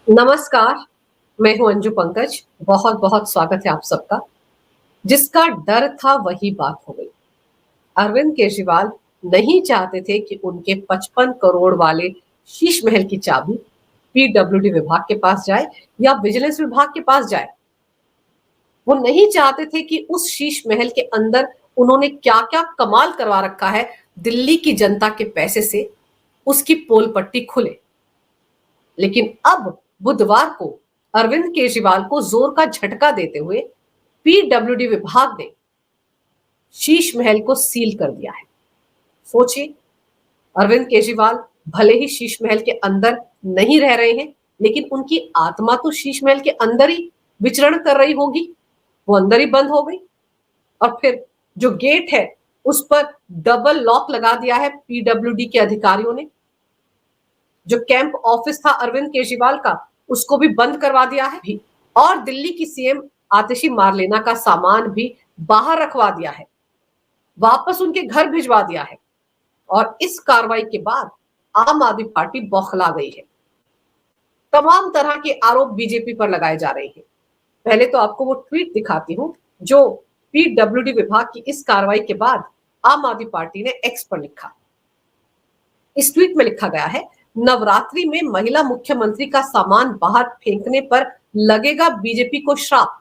नमस्कार। मैं हूं अंजू पंकज। बहुत बहुत स्वागत है आप सबका। जिसका डर था वही बात हो गई। अरविंद केजरीवाल नहीं चाहते थे कि उनके 55 करोड़ वाले शीश महल की चाबी पीडब्ल्यूडी विभाग के पास जाए या विजिलेंस विभाग के पास जाए। वो नहीं चाहते थे कि उस शीश महल के अंदर उन्होंने क्या क्या कमाल करवा रखा है दिल्ली की जनता के पैसे से, उसकी पोल पट्टी खुले। लेकिन अब बुधवार को अरविंद केजरीवाल को जोर का झटका देते हुए पीडब्ल्यूडी विभाग ने शीश महल को सील कर दिया है। सोचिए, अरविंद केजरीवाल भले ही शीश महल के अंदर नहीं रह रहे हैं, लेकिन उनकी आत्मा तो शीश महल के अंदर ही विचरण कर रही होगी। वो अंदर ही बंद हो गई और फिर जो गेट है उस पर डबल लॉक लगा दिया है पीडब्ल्यूडी के अधिकारियों ने। जो कैंप ऑफिस था अरविंद केजरीवाल का, उसको भी बंद करवा दिया है भी। और दिल्ली की सीएम आतिशी मार्लेना का सामान भी बाहर रखवा दिया है, वापस उनके घर भिजवा दिया है। और इस कार्रवाई के बाद आम आदमी पार्टी बौखला गई है। तमाम तरह के आरोप बीजेपी पर लगाए जा रहे हैं। पहले तो आपको वो ट्वीट दिखाती हूं जो पीडब्ल्यूडी विभाग की इस कार्रवाई के बाद आम आदमी पार्टी ने एक्स पर लिखा। इस ट्वीट में लिखा गया है, नवरात्रि में महिला मुख्यमंत्री का सामान बाहर फेंकने पर लगेगा बीजेपी को श्राप।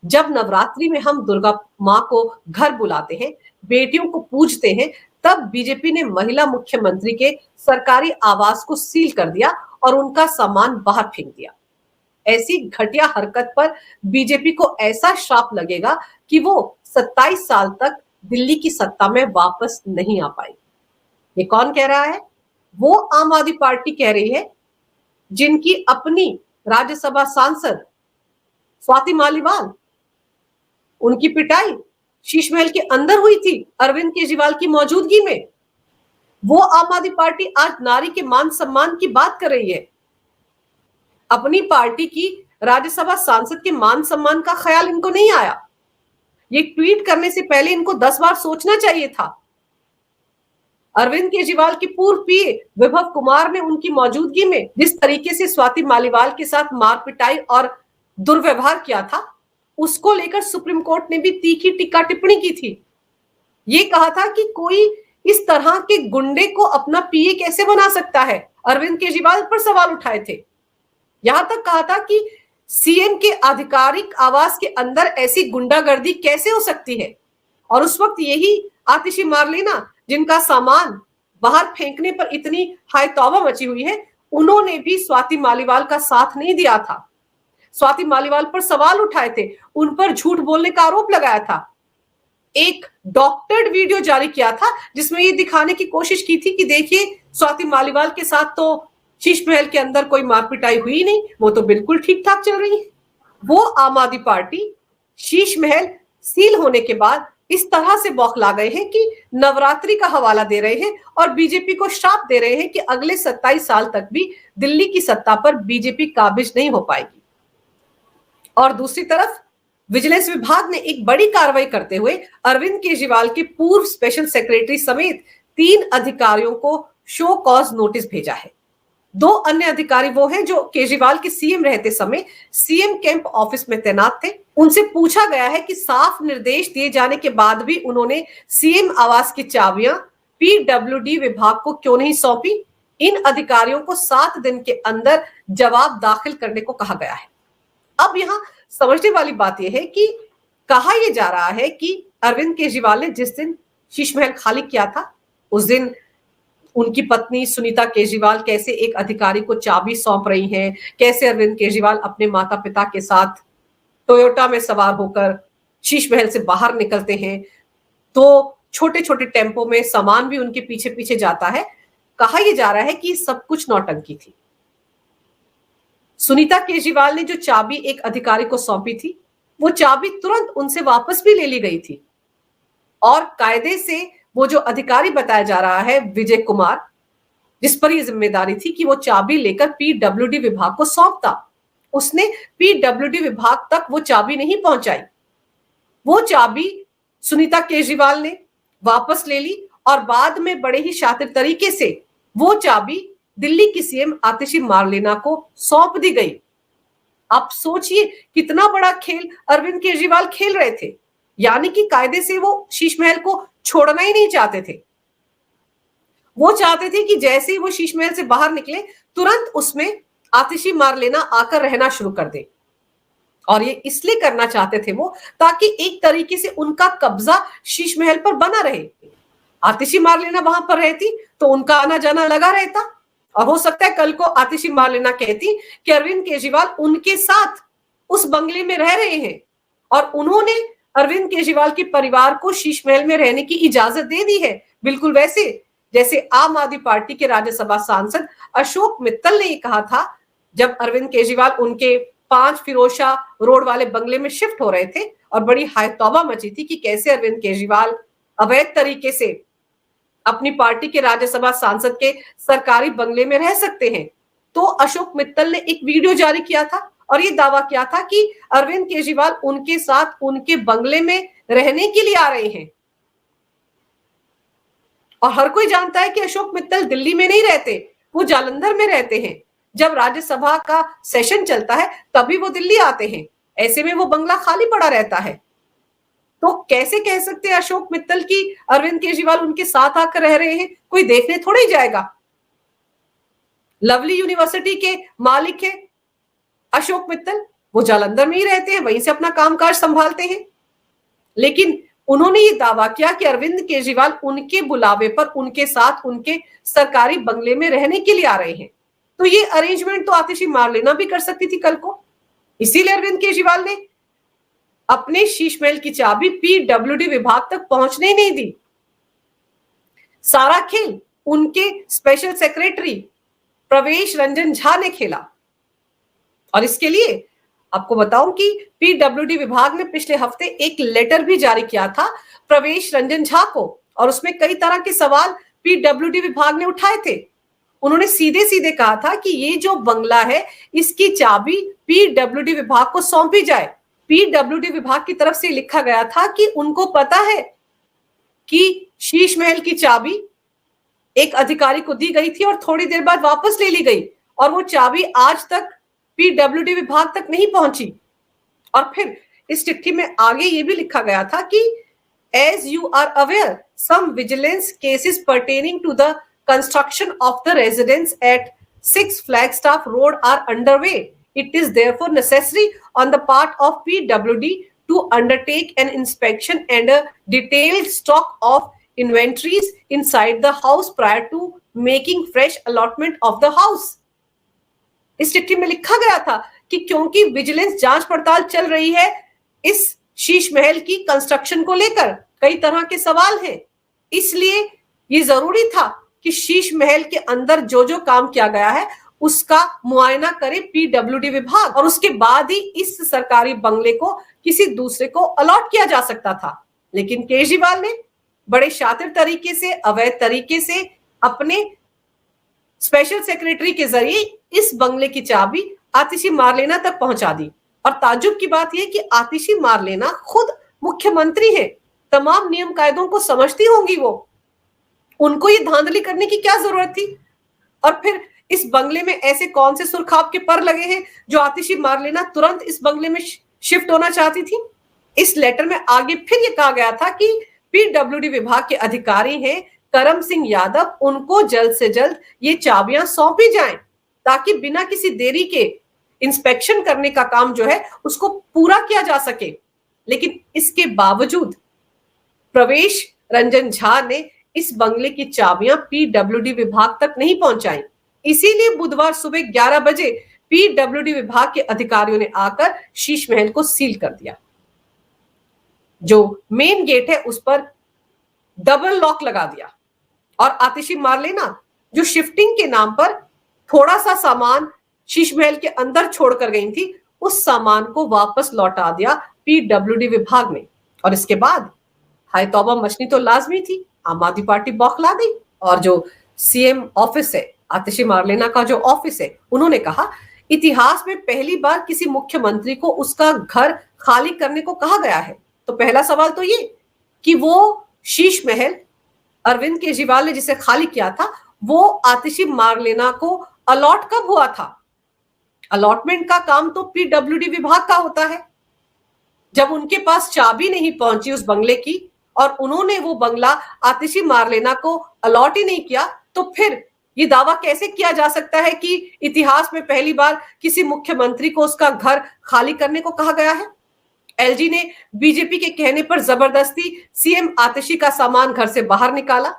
जब नवरात्रि में हम दुर्गा मां को घर बुलाते हैं, बेटियों को पूजते हैं, तब बीजेपी ने महिला मुख्यमंत्री के सरकारी आवास को सील कर दिया और उनका सामान बाहर फेंक दिया। ऐसी घटिया हरकत पर बीजेपी को ऐसा श्राप लगेगा कि वो 27 साल तक दिल्ली की सत्ता में वापस नहीं आ पाएगी। ये कौन कह रहा है? वो आम आदमी पार्टी कह रही है, जिनकी अपनी राज्यसभा सांसद स्वाति मालीवाल, उनकी पिटाई शीश महल के अंदर हुई थी अरविंद केजरीवाल की मौजूदगी में। वो आम आदमी पार्टी आज नारी के मान सम्मान की बात कर रही है। अपनी पार्टी की राज्यसभा सांसद के मान सम्मान का ख्याल इनको नहीं आया। ये ट्वीट करने से पहले इनको 10 बार सोचना चाहिए था। अरविंद केजरीवाल के पूर्व पीए विभव कुमार ने उनकी मौजूदगी में जिस तरीके से स्वाति मालीवाल के साथ मार पिटाई और दुर्व्यवहार किया था, उसको लेकर सुप्रीम कोर्ट ने भी तीखी टीका टिप्पणी की थी। ये कहा था कि कोई इस तरह के गुंडे को अपना पीए कैसे बना सकता है। अरविंद केजरीवाल पर सवाल उठाए थे। यहां तक कहा था कि सीएम के आधिकारिक आवास के अंदर ऐसी गुंडागर्दी कैसे हो सकती है। और उस वक्त यही आतिशी मार्लेना, जिनका सामान बाहर फेंकने पर इतनी हाय तौबा मची हुई है, उन्होंने भी स्वाति मालीवाल का साथ नहीं दिया था। स्वाति मालीवाल पर सवाल उठाए थे, उन पर झूठ बोलने का आरोप लगाया था। एक डॉक्टर्ड वीडियो जारी किया था जिसमें ये दिखाने की कोशिश की थी कि देखिए, स्वाति मालीवाल के साथ तो शीश महल के अंदर कोई मारपिटाई हुई नहीं, वो तो बिल्कुल ठीक ठाक चल रही है। वो आम आदमी पार्टी शीश महल सील होने के बाद इस तरह से बौखला गए हैं कि नवरात्रि का हवाला दे रहे हैं और बीजेपी को श्राप दे रहे हैं कि अगले 27 साल तक भी दिल्ली की सत्ता पर बीजेपी काबिज नहीं हो पाएगी। और दूसरी तरफ विजिलेंस विभाग ने एक बड़ी कार्रवाई करते हुए अरविंद केजरीवाल के पूर्व स्पेशल सेक्रेटरी समेत 3 अधिकारियों को शो कॉज नोटिस भेजा है। 2 अन्य अधिकारी वो हैं जो केजरीवाल के सीएम रहते समय सीएम कैंप ऑफिस में तैनात थे। उनसे पूछा गया है कि साफ निर्देश दिए जाने के बाद भी उन्होंने सीएम आवास की चाबियां पीडब्ल्यूडी विभाग को क्यों नहीं सौंपी। इन अधिकारियों को 7 दिन के अंदर जवाब दाखिल करने को कहा गया है। अब यहां समझने वाली बात यह है कि कहा यह जा रहा है कि अरविंद केजरीवाल ने जिस दिन शीश महल खाली किया था, उस दिन उनकी पत्नी सुनीता केजरीवाल कैसे एक अधिकारी को चाबी सौंप रही हैं, कैसे अरविंद केजरीवाल अपने माता पिता के साथ टोयोटा में सवार होकर शीश महल से बाहर निकलते हैं, तो छोटे छोटे टेम्पो में सामान भी उनके पीछे पीछे जाता है। कहा यह जा रहा है कि सब कुछ नौटंकी थी। सुनीता केजरीवाल ने जो चाबी एक अधिकारी को सौंपी थी, वो चाबी तुरंत उनसे वापस भी ले ली गई थी। और कायदे से वो जो अधिकारी बताया जा रहा है विजय कुमार, जिस पर यह जिम्मेदारी थी कि वो चाबी लेकर पीडब्ल्यूडी विभाग को सौंपता, उसने पीडब्ल्यूडी विभाग तक वो चाबी नहीं पहुंचाई। वो चाबी सुनीता केजरीवाल ने वापस ले ली और बाद में बड़े ही शातिर तरीके से वो चाबी दिल्ली की सीएम आतिशी मार्लेना को सौंप दी गई। आप सोचिए कितना बड़ा खेल अरविंद केजरीवाल खेल रहे थे, यानी कि कायदे से वो शीश महल को छोड़ना ही नहीं चाहते थे। वो चाहते थे कि जैसे ही वो शीश महल से बाहर निकले तुरंत उसमें आतिशी मार्लेना आकर रहना शुरू कर दे। और ये इसलिए करना चाहते थे वो, ताकि एक तरीके से उनका कब्जा शीश महल पर बना रहे। आतिशी मार्लेना वहां पर रहती तो उनका आना जाना लगा रहता, और हो सकता है कल को आतिशी मार्लेना कहती कि अरविंद केजरीवाल उनके साथ उस बंगले में रह रहे हैं और उन्होंने अरविंद केजरीवाल के परिवार को शीश महल में रहने की इजाजत दे दी है, बिल्कुल वैसे जैसे आम आदमी पार्टी के राज्यसभा सांसद अशोक मित्तल ने ये कहा था जब अरविंद केजरीवाल उनके 5 फिरोजशाह रोड वाले बंगले में शिफ्ट हो रहे थे और बड़ी हाय तौबा मची थी कि कैसे अरविंद केजरीवाल अवैध तरीके से अपनी पार्टी के राज्यसभा सांसद के सरकारी बंगले में रह सकते हैं। तो अशोक मित्तल ने एक वीडियो जारी किया था और ये दावा किया था कि अरविंद केजरीवाल उनके साथ उनके बंगले में रहने के लिए आ रहे हैं। और हर कोई जानता है कि अशोक मित्तल दिल्ली में नहीं रहते, वो जालंधर में रहते हैं। जब राज्यसभा का सेशन चलता है तभी वो दिल्ली आते हैं, ऐसे में वो बंगला खाली पड़ा रहता है। तो कैसे कह सकते हैं अशोक मित्तल की अरविंद केजरीवाल उनके साथ आकर रह रहे हैं? कोई देखने थोड़ा ही जाएगा। लवली यूनिवर्सिटी के मालिक है अशोक मित्तल, वो जालंधर में ही रहते हैं, वहीं से अपना कामकाज संभालते हैं। लेकिन उन्होंने ये दावा किया कि अरविंद केजरीवाल उनके बुलावे पर उनके साथ उनके सरकारी बंगले में रहने के लिए आ रहे हैं। तो ये अरेंजमेंट तो आतिशी मार्लेना भी कर सकती थी कल को। इसीलिए अरविंद केजरीवाल ने अपने शीश महल की चाबी पीडब्ल्यूडी विभाग तक पहुंचने ही नहीं दी। सारा खेल उनके स्पेशल सेक्रेटरी प्रवेश रंजन झा ने खेला। और इसके लिए आपको बताऊं कि पीडब्ल्यूडी विभाग ने पिछले हफ्ते एक लेटर भी जारी किया था प्रवेश रंजन झा को, और उसमें कई तरह के सवाल पीडब्ल्यूडी विभाग ने उठाए थे। उन्होंने सीधे सीधे कहा था कि ये जो बंगला है इसकी चाबी पीडब्ल्यूडी विभाग को सौंपी जाए। पीडब्ल्यूडी विभाग की तरफ से लिखा गया था कि उनको पता है कि शीश महल की चाबी एक अधिकारी को दी गई थी और थोड़ी देर बाद वापस ले ली गई, और वो चाबी आज तक पीडब्ल्यूडी विभाग तक नहीं पहुंची। और फिर इस चिट्ठी में आगे ये भी लिखा गया था कि as you are aware some vigilance cases pertaining to the construction of the residence at 6 Flagstaff Road are underway. It is therefore necessary on the part of PWD to undertake an inspection and a detailed stock of inventories inside the house prior to making fresh allotment of the house. इस चिट्ठी में लिखा गया था कि क्योंकि vigilance जांच पड़ताल चल रही है इस शीश महल की कंस्ट्रक्शन को लेकर, कई तरह के सवाल हैं, इसलिए ये जरूरी था कि शीश महल के अंदर जो जो काम किया गया है उसका मुआयना करे पीडब्ल्यूडी विभाग, और उसके बाद ही इस सरकारी बंगले को किसी दूसरे को अलॉट किया जा सकता था। लेकिन केजरीवाल ने बड़े शातिर तरीके से, अवैध तरीके से अपने स्पेशल सेक्रेटरी के जरिए इस बंगले की चाबी आतिशी मार्लेना तक पहुंचा दी। और ताज्जुब की बात यह कि आतिशी मार्लेना खुद मुख्यमंत्री है, तमाम नियम कायदों को समझती होंगी वो, उनको ये धांधली करने की क्या जरूरत थी? और फिर इस बंगले में ऐसे कौन से सुरखाब के पर लगे हैं जो आतिशी मार्लेना तुरंत इस बंगले में शिफ्ट होना चाहती थी? इस लेटर में आगे फिर ये कहा गया था कि पीडब्ल्यूडी विभाग के अधिकारी हैं करम सिंह यादव, उनको जल्द से जल्द ये चाबियां सौंपी जाएं ताकि बिना किसी देरी के इंस्पेक्शन करने का काम जो है उसको पूरा किया जा सके। लेकिन इसके बावजूद प्रवेश रंजन झा ने इस बंगले की चाबियां पीडब्ल्यूडी विभाग तक नहीं पहुंचाई। इसीलिए बुधवार सुबह 11 बजे पीडब्ल्यूडी विभाग के अधिकारियों ने आकर शीश महल को सील कर दिया। जो मेन गेट है उस पर डबल लॉक लगा दिया, और आतिशी मार्लेना जो शिफ्टिंग के नाम पर थोड़ा सा सामान शीश महल के अंदर छोड़कर गई थी, उस सामान को वापस लौटा दिया पीडब्ल्यूडी विभाग ने। और इसके बाद हाय तौबा मचनी तो लाजमी थी, आम आदमी पार्टी बौखला गई, और जो सीएम ऑफिस है, आतिशी मार्लेना का जो ऑफिस है, उन्होंने कहा इतिहास में पहली बार किसी मुख्यमंत्री को उसका घर खाली करने को कहा गया है। तो पहला सवाल तो ये कि वो शीश महल अरविंद केजरीवाल ने जिसे खाली किया था वो आतिशी मारलेना को अलॉट कब हुआ था? अलॉटमेंट का काम तो पीडब्ल्यूडी विभाग का होता है। जब उनके पास चाबी नहीं पहुंची उस बंगले की और उन्होंने वो बंगला आतिशी मारलेना को अलॉट ही नहीं किया, तो फिर ये दावा कैसे किया जा सकता है कि इतिहास में पहली बार किसी मुख्यमंत्री को उसका घर खाली करने को कहा गया है? एलजी ने बीजेपी के कहने पर जबरदस्ती सीएम आतिशी का सामान घर से बाहर निकाला।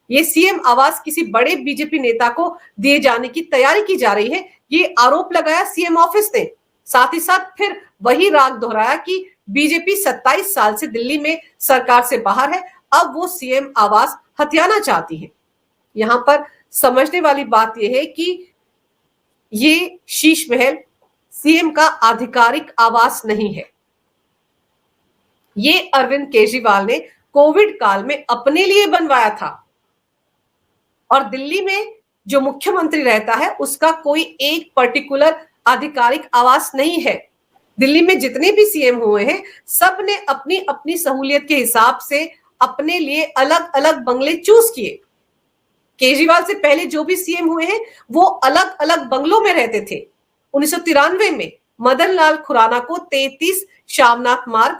ये सीएम आवास किसी बड़े बीजेपी नेता को दिए जाने की तैयारी की जा रही है, ये आरोप लगाया सीएम ऑफिस ने। साथ ही साथ फिर वही राग दोहराया कि बीजेपी 27 साल से दिल्ली में सरकार से बाहर है, अब वो सीएम आवास हथियाना चाहती है। यहां पर समझने वाली बात यह है कि ये शीश महल सीएम का आधिकारिक आवास नहीं है। ये अरविंद केजरीवाल ने कोविड काल में अपने लिए बनवाया था और दिल्ली में जो मुख्यमंत्री रहता है उसका कोई एक पर्टिकुलर आधिकारिक आवास नहीं है। दिल्ली में जितने भी सीएम हुए हैं सब ने अपनी अपनी सहूलियत के हिसाब से अपने लिए अलग अलग बंगले चूज किए। केजरीवाल से पहले जो भी सीएम हुए हैं वो अलग अलग बंगलों में रहते थे। 1993 में मदन लाल खुराना को 33 शामनाथ मार्ग,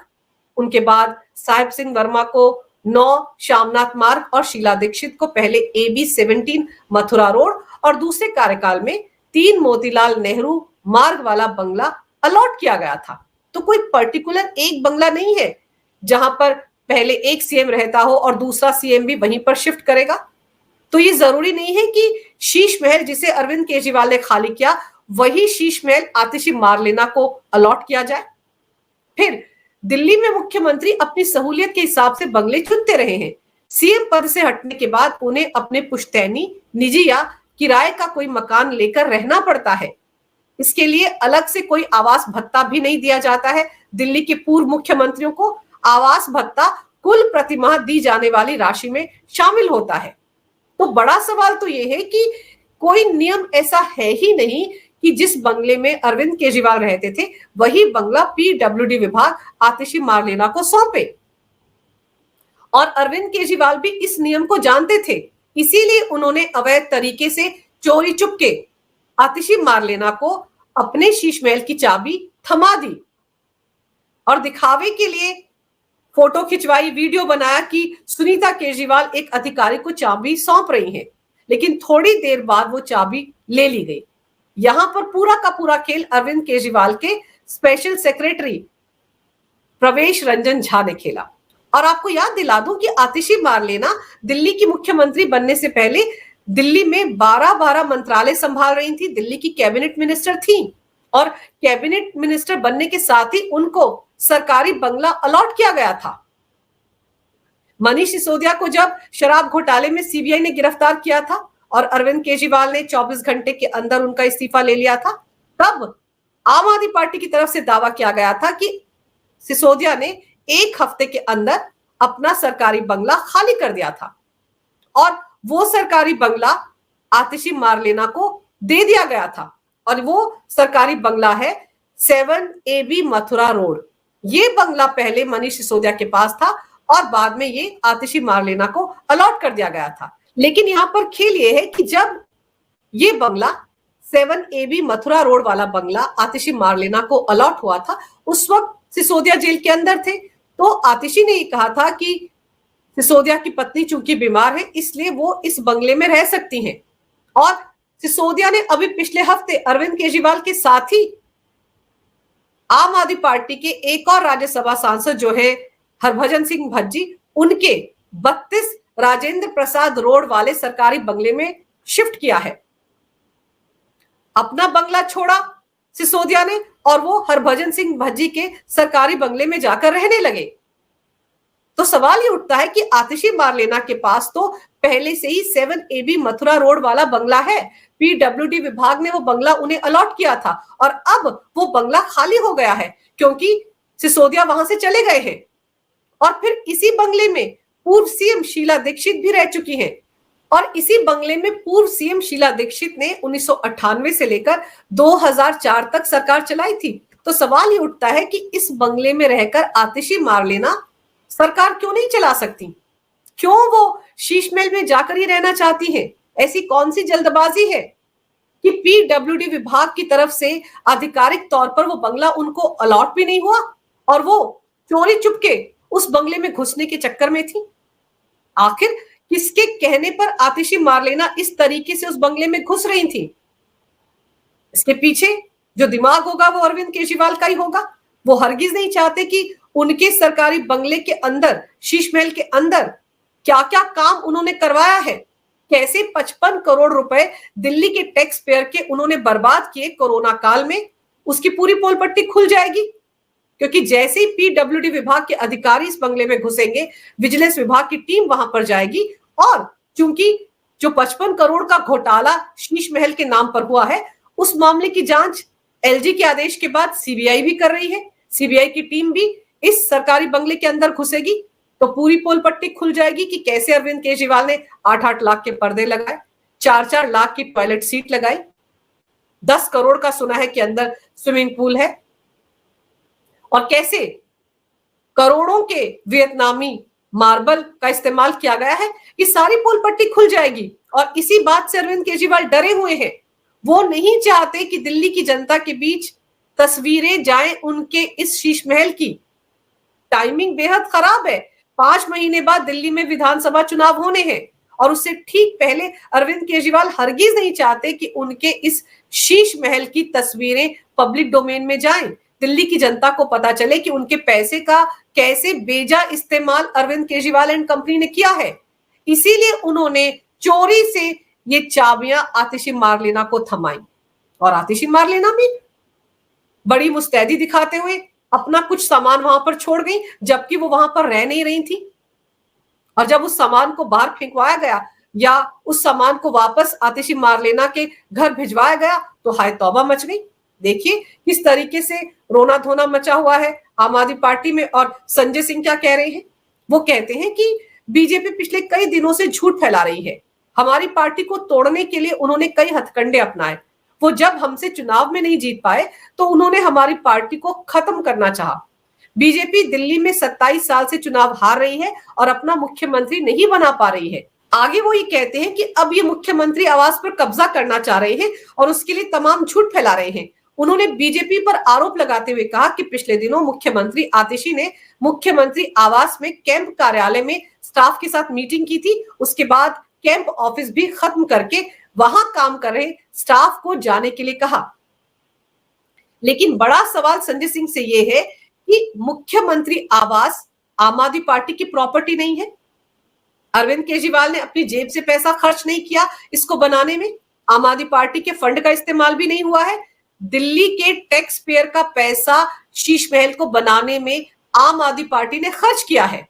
उनके बाद साहिब सिंह वर्मा को 9 शामनाथ मार्ग और शीला दीक्षित को पहले AB 17 मथुरा रोड और दूसरे कार्यकाल में 3 मोतीलाल नेहरू मार्ग वाला बंगला अलॉट किया गया था। तो कोई पर्टिकुलर एक बंगला नहीं है जहां पर पहले एक सीएम रहता हो और दूसरा सीएम भी वहीं पर शिफ्ट करेगा। तो ये जरूरी नहीं है कि शीश महल जिसे अरविंद केजरीवाल ने खाली किया वही शीश महल आतिशी मारलेना को अलॉट किया जाए। फिर दिल्ली में मुख्यमंत्री अपनी सहूलियत के हिसाब से बंगले चुनते रहे हैं। सीएम पद से हटने के बाद उन्हें अपने पुश्तैनी, निजी या किराए का कोई मकान लेकर रहना पड़ता है। इसके लिए अलग से कोई आवास भत्ता भी नहीं दिया जाता है। दिल्ली के पूर्व मुख्यमंत्रियों को आवास भत्ता कुल प्रतिमाह दी जाने वाली राशि में शामिल होता है। तो बड़ा सवाल तो यह है कि कोई नियम ऐसा है ही नहीं कि जिस बंगले में अरविंद केजरीवाल रहते थे वही बंगला पीडब्ल्यूडी विभाग आतिशी मारलेना को सौंपे। और अरविंद केजरीवाल भी इस नियम को जानते थे, इसीलिए उन्होंने अवैध तरीके से चोरी चुपके आतिशी मारलेना को अपने शीश महल की चाबी थमा दी और दिखावे के लिए फोटो खिंचवाई, वीडियो बनाया कि सुनीता केजरीवाल एक अधिकारी को चाबी सौंप रही हैं, लेकिन थोड़ी देर बाद वो चाबी ले ली गई। यहां पर पूरा का पूरा खेल अरविंद केजरीवाल के स्पेशल सेक्रेटरी प्रवेश रंजन झा ने खेला। और आपको याद दिला दूं कि आतिशी मारलेना दिल्ली की मुख्यमंत्री बनने से पहले दिल्ली में 12 मंत्रालय संभाल रही थी, दिल्ली की कैबिनेट मिनिस्टर थी और कैबिनेट मिनिस्टर बनने के साथ ही उनको सरकारी बंगला अलॉट किया गया था। मनीष सिसोदिया को जब शराब घोटाले में सीबीआई ने गिरफ्तार किया था और अरविंद केजरीवाल ने 24 घंटे के अंदर उनका इस्तीफा ले लिया था, तब आम आदमी पार्टी की तरफ से दावा किया गया था कि सिसोदिया ने 1 हफ्ते के अंदर अपना सरकारी बंगला खाली कर दिया था और वो सरकारी बंगला आतिशी मारलेना को दे दिया गया था। और वो सरकारी बंगला है 7AB मथुरा रोड। ये बंगला पहले मनीष सिसोदिया के पास था और बाद में ये आतिशी मारलेना को अलॉट कर दिया गया था। लेकिन यहां पर खेल ये है कि जब ये बंगला 7AB मथुरा रोड वाला बंगला आतिशी मारलेना को अलॉट हुआ था, उस वक्त सिसोदिया जेल के अंदर थे। तो आतिशी ने ये कहा था कि सिसोदिया की पत्नी चूंकि बीमार है इसलिए वो इस बंगले में रह सकती हैं। और सिसोदिया ने अभी पिछले हफ्ते अरविंद केजरीवाल के साथ ही आम आदमी पार्टी के एक और राज्यसभा सांसद जो है हरभजन सिंह भज्जी, उनके 32 राजेंद्र प्रसाद रोड वाले सरकारी बंगले में शिफ्ट किया है। अपना बंगला छोड़ा सिसोदिया ने और वो हरभजन सिंह भज्जी के सरकारी बंगले में जाकर रहने लगे। तो सवाल ये उठता है कि आतिशी मारलेना के पास तो पहले से ही 7AB मथुरा रोड वाला बंगला है, पीडब्ल्यूडी विभाग ने वो बंगला उन्हें अलॉट किया था और अब वो बंगला खाली हो गया है क्योंकि सिसोदिया वहां से चले गए हैं। और फिर इसी बंगले में पूर्व सीएम शीला दीक्षित भी रह चुकी हैं और इसी बंगले में पूर्व सीएम शीला दीक्षित ने 1998 से लेकर 2004 तक सरकार चलाई थी। तो सवाल ये उठता है कि इस बंगले में रहकर आतिशी मारलेना सरकार क्यों नहीं चला सकती? क्यों वो शीश महल में जाकर ही रहना चाहती है? ऐसी कौन सी जल्दबाजी है कि पीडब्ल्यूडी विभाग की तरफ से आधिकारिक तौर पर वो बंगला उनको अलॉट भी नहीं हुआ और वो चोरी चुपके उस बंगले में घुसने के चक्कर में थी। आखिर किसके कहने पर आतिशी मार्लेना इस तरीके से उस बंगले में घुस रही थी? इसके पीछे जो दिमाग होगा वो अरविंद केजरीवाल का ही होगा। वो हरगिज नहीं चाहते कि उनके सरकारी बंगले के अंदर, शीश महल के अंदर क्या क्या काम उन्होंने करवाया है, कैसे 55 करोड़ रुपए दिल्ली के टैक्स पेयर के उन्होंने बर्बाद किए कोरोना काल में, उसकी पूरी पोल पट्टी खुल जाएगी। क्योंकि जैसे ही पीडब्ल्यूडी विभाग के अधिकारी इस बंगले में घुसेंगे, विजिलेंस विभाग की टीम वहां पर जाएगी और चूंकि जो 55 करोड़ का घोटाला शीश महल के नाम पर हुआ है, उस मामले की जांच एलजी के आदेश के बाद सीबीआई भी कर रही है। सीबीआई की टीम भी इस सरकारी बंगले के अंदर घुसेगी तो पूरी पोल पट्टी खुल जाएगी कि कैसे अरविंद केजरीवाल ने 8-8 लाख के पर्दे लगाए, 4-4 लाख की टॉयलेट सीट लगाई, 10 करोड़ का सुना है कि अंदर स्विमिंग पूल है, और कैसे करोड़ों के वियतनामी मार्बल का इस्तेमाल किया गया है। ये सारी पोल पट्टी खुल जाएगी और इसी बात से अरविंद केजरीवाल डरे हुए हैं। वो नहीं चाहते कि दिल्ली की जनता के बीच तस्वीरें जाएं उनके इस शीश महल की। टाइमिंग बेहद खराब है। 5 महीने बाद दिल्ली में विधानसभा चुनाव होने हैं और उससे ठीक पहले अरविंद केजरीवाल हरगिज नहीं चाहते कि उनके इस शीश महल की तस्वीरें पब्लिक डोमेन में जाएं, दिल्ली की जनता को पता चले कि उनके पैसे का कैसे बेजा इस्तेमाल अरविंद केजरीवाल एंड कंपनी ने किया है। इसीलिए उन्होंने चोरी से ये चाबियां आतिशी मार्लेना को थमाई और आतिशी मार्लेना भी बड़ी मुस्तैदी दिखाते हुए अपना कुछ सामान वहां पर छोड़ गई, जबकि वो वहां पर रह नहीं रही थी। और जब उस सामान को बाहर फेंकवाया गया या उस सामान को वापस आतिशी मार्लेना के घर भिजवाया गया तो हाय तौबा मच गई। देखिए किस तरीके से रोना धोना मचा हुआ है आम आदमी पार्टी में। और संजय सिंह क्या कह रहे हैं? वो कहते हैं कि बीजेपी पिछले कई दिनों से झूठ फैला रही है, हमारी पार्टी को तोड़ने के लिए उन्होंने कई हथकंडे अपनाए। वो जब हमसे चुनाव में नहीं जीत पाए तो उन्होंने हमारी पार्टी को खत्म करना चाहा। बीजेपी दिल्ली में 27 साल से चुनाव हार रही है और अपना मुख्यमंत्री नहीं बना पा रही है। आगे वो ये कहते हैं कि अब ये मुख्यमंत्री आवास पर कब्जा करना चाह रहे हैं और उसके लिए तमाम झूठ फैला रहे हैं। उन्होंने बीजेपी पर आरोप लगाते हुए कहा कि पिछले दिनों मुख्यमंत्री आतिशी ने मुख्यमंत्री आवास में कैंप कार्यालय में स्टाफ के साथ मीटिंग की थी। उसके बाद कैंप ऑफिस भी खत्म करके वहां काम कर रहे स्टाफ को जाने के लिए कहा। लेकिन बड़ा सवाल संजय सिंह से यह है कि मुख्यमंत्री आवास आम आदमी पार्टी की प्रॉपर्टी नहीं है। अरविंद केजरीवाल ने अपनी जेब से पैसा खर्च नहीं किया इसको बनाने में, आम आदमी पार्टी के फंड का इस्तेमाल भी नहीं हुआ है। दिल्ली के टैक्स पेयर का पैसा शीश महल को बनाने में आम आदमी पार्टी ने खर्च किया है।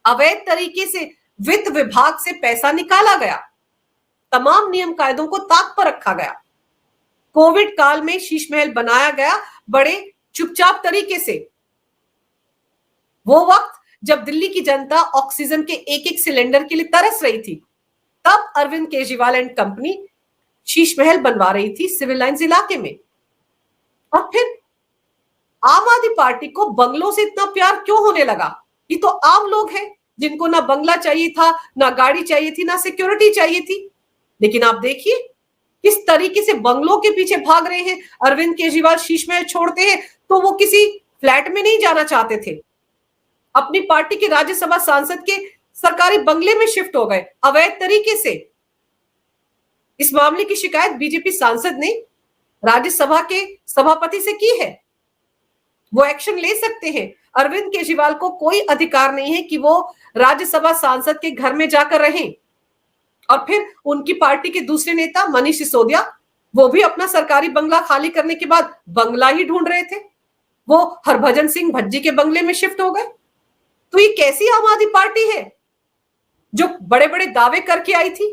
अवैध तरीके से वित्त विभाग से पैसा निकाला गया, तमाम नियम कायदों को ताक पर रखा गया। कोविड काल में शीश महल बनाया गया बड़े चुपचाप तरीके से। वो वक्त जब दिल्ली की जनता ऑक्सीजन के एक एक सिलेंडर के लिए तरस रही थी, तब अरविंद केजरीवाल एंड कंपनी शीश महल बनवा रही थी सिविल लाइंस इलाके में। और फिर आम आदमी पार्टी को बंगलों से इतना प्यार क्यों होने लगा? ये तो आम लोग हैं जिनको ना बंगला चाहिए था, ना गाड़ी चाहिए थी, ना सिक्योरिटी चाहिए थी। लेकिन आप देखिए किस तरीके से बंगलों के पीछे भाग रहे हैं। अरविंद केजरीवाल शीश महल छोड़ते हैं तो वो किसी फ्लैट में नहीं जाना चाहते थे, अपनी पार्टी के राज्यसभा सांसद के सरकारी बंगले में शिफ्ट हो गए अवैध तरीके से। इस मामले की शिकायत बीजेपी सांसद ने राज्यसभा के सभापति से की है। वो एक्शन ले सकते हैं। अरविंद केजरीवाल को कोई अधिकार नहीं है कि वो राज्यसभा सांसद के घर में जाकर रहें। और फिर उनकी पार्टी के दूसरे नेता मनीष सिसोदिया, वो भी अपना सरकारी बंगला खाली करने के बाद बंगला ही ढूंढ रहे थे। वो हरभजन सिंह भज्जी के बंगले में शिफ्ट हो गए। तो ये कैसी आम आदमी पार्टी है जो बड़े बड़े दावे करके आई थी?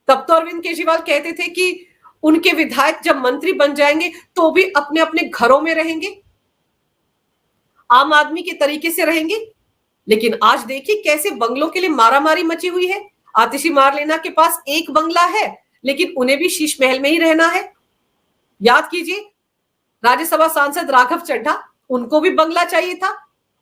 तब तो अरविंद केजरीवाल कहते थे कि उनके विधायक जब मंत्री बन जाएंगे तो भी अपने अपने घरों में रहेंगे, आम आदमी के तरीके से रहेंगे। लेकिन आज देखिए कैसे बंगलों के लिए मारामारी मची हुई है। आतिशी मार्लेना के पास एक बंगला है, लेकिन उन्हें भी शीश महल में ही रहना है। याद कीजिए राज्यसभा सांसद राघव चड्ढा, उनको भी बंगला चाहिए था।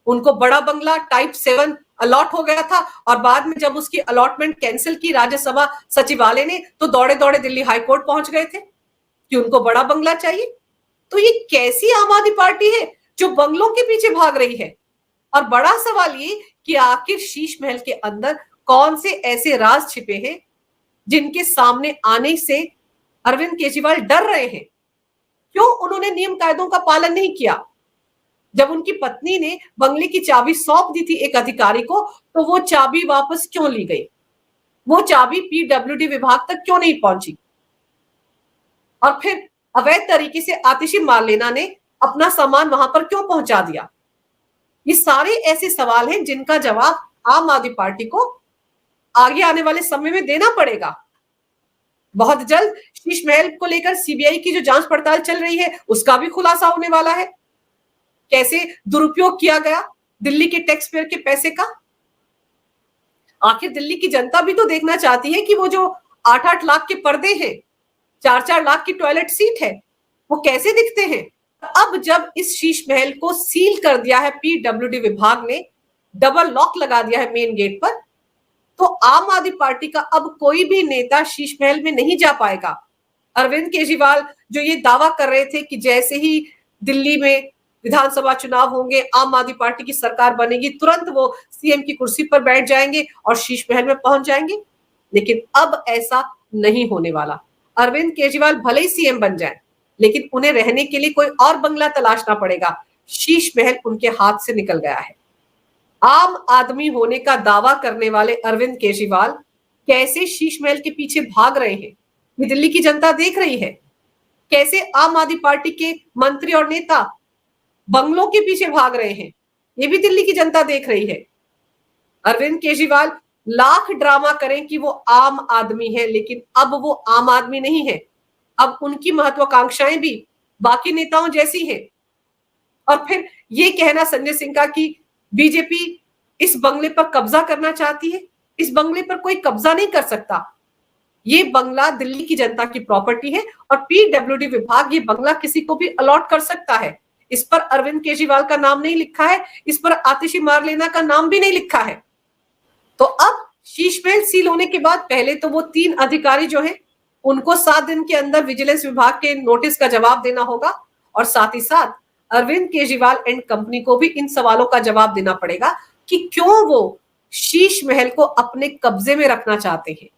उनको बड़ा बंगला टाइप 7 अलॉट हो गया था और बाद में जब उसकी अलॉटमेंट कैंसिल की राज्यसभा सचिवालय ने तो दौड़े दौड़े दिल्ली हाईकोर्ट पहुंच गए थे कि उनको बड़ा बंगला चाहिए। तो ये कैसी आम आदमी पार्टी है जो बंगलों के पीछे भाग रही है? और बड़ा सवाल ये कि आखिर शीश महल के अंदर कौन से ऐसे राज छिपे हैं जिनके सामने आने से अरविंद केजरीवाल डर रहे हैं? क्यों उन्होंने नियम कायदों का पालन नहीं किया? जब उनकी पत्नी ने बंगले की चाबी सौंप दी थी एक अधिकारी को, तो वो चाबी वापस क्यों ली गई? वो चाबी पीडब्ल्यूडी विभाग तक क्यों नहीं पहुंची? और फिर अवैध तरीके से आतिशी मार्लेना ने अपना सामान वहां पर क्यों पहुंचा दिया? ये सारे ऐसे सवाल हैं जिनका जवाब आम आदमी पार्टी को आगे आने वाले समय में देना पड़ेगा। बहुत जल्द शीश महल को लेकर सीबीआई की जो जांच पड़ताल चल रही है उसका भी खुलासा होने वाला है। कैसे दुरुपयोग किया गया दिल्ली के टैक्स पेयर के पैसे का? आखिर दिल्ली की जनता भी तो देखना चाहती है कि वो जो 8-8 लाख के पर्दे हैं, 4-4 लाख की टॉयलेट सीट है, वो कैसे दिखते हैं। अब जब इस शीश महल को सील कर दिया है पीडब्ल्यूडी विभाग ने, डबल लॉक लगा दिया है मेन गेट पर, तो आम आदमी पार्टी का अब कोई भी नेता शीश महल में नहीं जा पाएगा। अरविंद केजरीवाल जो ये दावा कर रहे थे कि जैसे ही दिल्ली में विधानसभा चुनाव होंगे, आम आदमी पार्टी की सरकार बनेगी, तुरंत वो सीएम की कुर्सी पर बैठ जाएंगे और शीश महल में पहुंच जाएंगे, लेकिन अब ऐसा नहीं होने वाला। अरविंद केजरीवाल भले ही सीएम बन जाए, लेकिन उन्हें रहने के लिए कोई और बंगला तलाशना पड़ेगा। शीश महल उनके हाथ से निकल गया है। आम आदमी होने का दावा करने वाले अरविंद केजरीवाल कैसे शीश महल के पीछे भाग रहे हैं, ये दिल्ली की जनता देख रही है। कैसे आम आदमी पार्टी के मंत्री और नेता बंगलों के पीछे भाग रहे हैं, ये भी दिल्ली की जनता देख रही है। अरविंद केजरीवाल लाख ड्रामा करें कि वो आम आदमी है, लेकिन अब वो आम आदमी नहीं है। अब उनकी महत्वाकांक्षाएं भी बाकी नेताओं जैसी हैं। और फिर ये कहना संजय सिंह का कि बीजेपी इस बंगले पर कब्जा करना चाहती है, इस बंगले पर कोई कब्जा नहीं कर सकता। ये बंगला दिल्ली की जनता की प्रॉपर्टी है और पीडब्ल्यूडी विभाग ये बंगला किसी को भी अलॉट कर सकता है। इस पर अरविंद केजरीवाल का नाम नहीं लिखा है, इस पर आतिशी मार्लेना का नाम भी नहीं लिखा है। तो अब शीश महल सील होने के बाद पहले तो वो 3 अधिकारी जो हैं उनको 7 दिन के अंदर विजिलेंस विभाग के नोटिस का जवाब देना होगा और साथ ही साथ अरविंद केजरीवाल एंड कंपनी को भी इन सवालों का जवाब देना पड़ेगा कि क्यों वो शीश महल को अपने कब्जे में रखना चाहते हैं,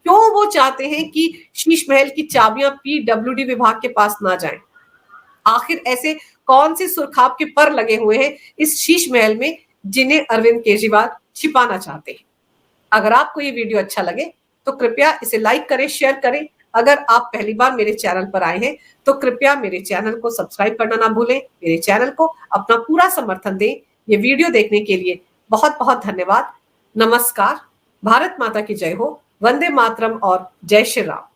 क्यों वो चाहते हैं कि शीश महल की चाबियां पीडब्ल्यूडी विभाग के पास ना जाएं। आखिर ऐसे कौन से सुरखाब के पर लगे हुए हैं इस शीश महल में जिन्हें अरविंद केजरीवाल छिपाना चाहते हैं। अगर आपको ये वीडियो अच्छा लगे तो कृपया इसे लाइक करें, शेयर करें। अगर आप पहली बार मेरे चैनल पर आए हैं तो कृपया मेरे चैनल को सब्सक्राइब करना ना भूलें। मेरे चैनल को अपना पूरा समर्थन दें। ये वीडियो देखने के लिए बहुत बहुत धन्यवाद। नमस्कार। भारत माता की जय हो। वंदे मातरम और जय श्री राम।